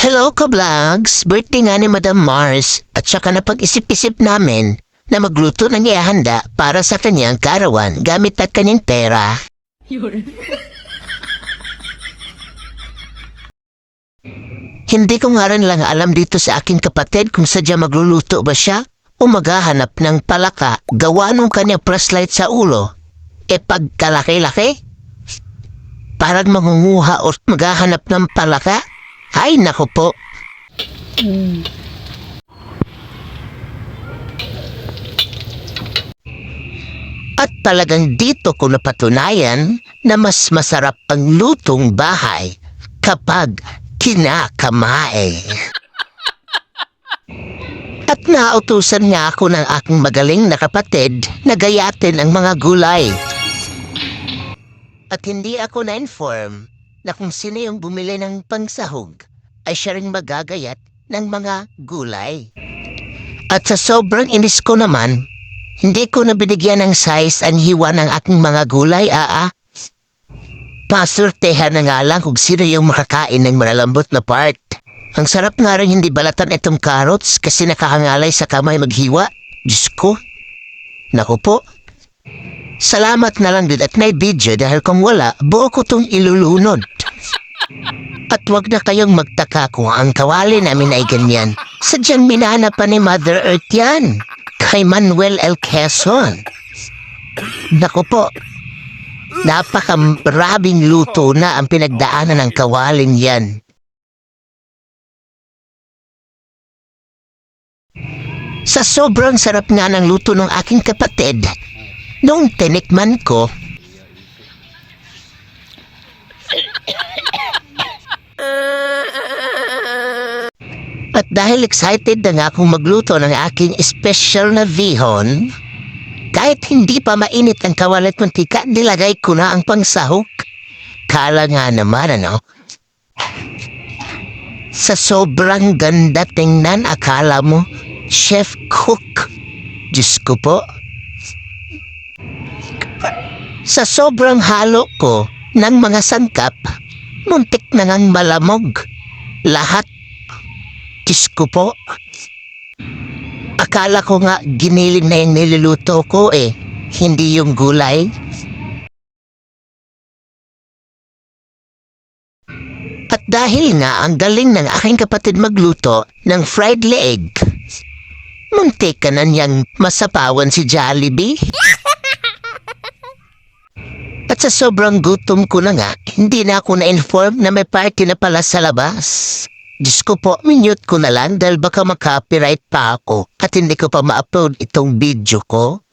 Hello ka-vlogs! Birthday nga ni Madam Mars at saka napag-isip-isip namin na magluto ng ihanda para sa kanyang karawan gamit at kanyang pera. Hindi ko nga rin lang alam dito sa aking kapatid kung sadya magluluto ba siya o maghahanap ng palaka gawa nung kanyang flashlight sa ulo. E pagkalaki-laki? Parang mangunguha o maghahanap ng palaka? Ay, nako po. At talagang dito ko napatunayan na mas masarap ang lutong bahay kapag kinakamay. At nautusan nga ako ng aking magaling na kapatid na gayatin ang mga gulay. At hindi ako na-inform na kung sino yung bumili ng pangsahog ay siya ring magagayat ng mga gulay. At sa sobrang inis ko naman, hindi ko na binigyan ng size ang hiwa ng aking mga gulay, Pasortehan na nga lang kung sino yung makakain ng malalambot na part. Ang sarap nga rin hindi balatan itong carrots kasi nakakangalay sa kamay maghiwa. Diyos ko. Naku po. Salamat na lang din at may video dahil kung wala, buo ko itong ilulunod. At wag na kayong magtaka kung ang kawali namin ay ganyan. Sadyang minana pa ni Mother Earth yan. Kay Manuel L. Quezon. Naku po. Napakaraming luto na ang pinagdaanan ng kawaling yan. Sa sobrang sarap nga ng luto ng aking kapatid, nung tinikman ko, at dahil excited na nga akong magluto ng aking special na vihon, kahit hindi pa mainit ang kawalit mantika, nilagay ko na ang pangsahog. Kala nga naman, Sa sobrang ganda tingnan, akala mo, chef cook. Diyos ko po. Sa sobrang halo ko ng mga sangkap, muntik na ngang malamog. Lahat. Diyos ko po. Akala ko nga giniling na yung niluluto ko hindi yung gulay. At dahil nga ang galing ng aking kapatid magluto ng fried leg, muntik ka na niyang masapawan si Jollibee. At sa sobrang gutom ko na nga, hindi na ako na-inform na may party na pala sa labas. Diyos ko po, minute ko na lang dahil baka maka-copyright pa ako at hindi ko pa ma-upload itong video ko.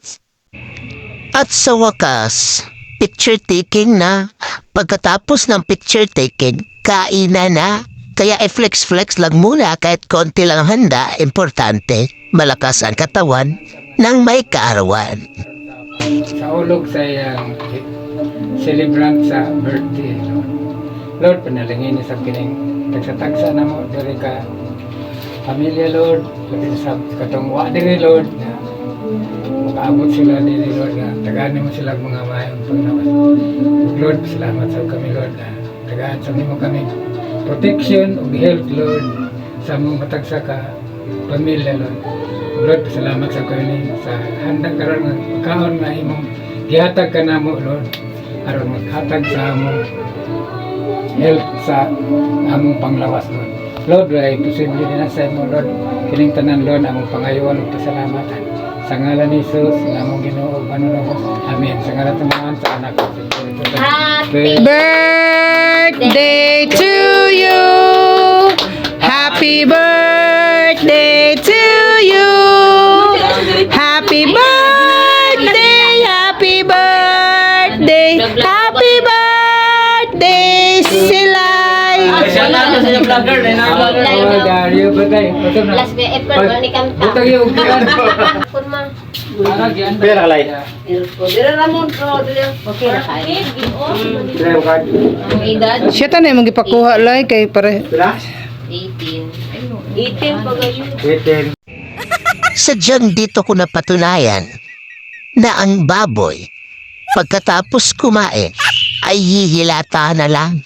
At sa wakas, picture taking na. Pagkatapos ng picture taking, kainan na. Kaya flex-flex lang muna kahit konti lang ang handa. Importante, malakas ang katawan ng may kaarawan. Sa ulog sa celebrant sa birthday, Lord, panalangin niya sa kining tagsa-tagsa na mo dari ka pamilya, Lord, labi sa katungwa diri, Lord, na makaabot sila diri, Lord, na tagaan mo sila mga mayong pagnawas. Lord, salamat sa kami, Lord, na tagaan sa mo kami protection ug health, Lord, sa mong matagsa ka pamilya, Lord. Lord, salamat sa kami sa handang karon nga kaon nga imong gihatag ka namo, Lord, aron maghatag sa among health sa among panglawas, Lord. Lord, ay posible din na sa imo, Lord. Kining tanan, Lord, among pangayuan ug pasalamatan. Sa ngalan ni Jesus, ng among Ginoo ug Manunobos. Amen. Sa ngalan ng mga sa anak ko. Happy birthday to you. Happy birthday to you. Happy birthday, happy birthday, happy birthday, Silay. Last day, April, balik kami ta. Butang yung ukiran. Kurma. Pera kalay. Dira ramon pro, dira. Okay na kay. Pera yung card. Ang edad Siya tanay mong gipakuha lay kay pare. Pera? 18. 18 pagayon. 18. Sadyang dito ko napatunayan na ang baboy, pagkatapos kumain, ay hihilata na lang.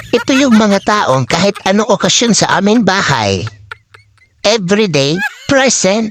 Ito yung mga taong kahit anong okasyon sa aming bahay. Everyday present.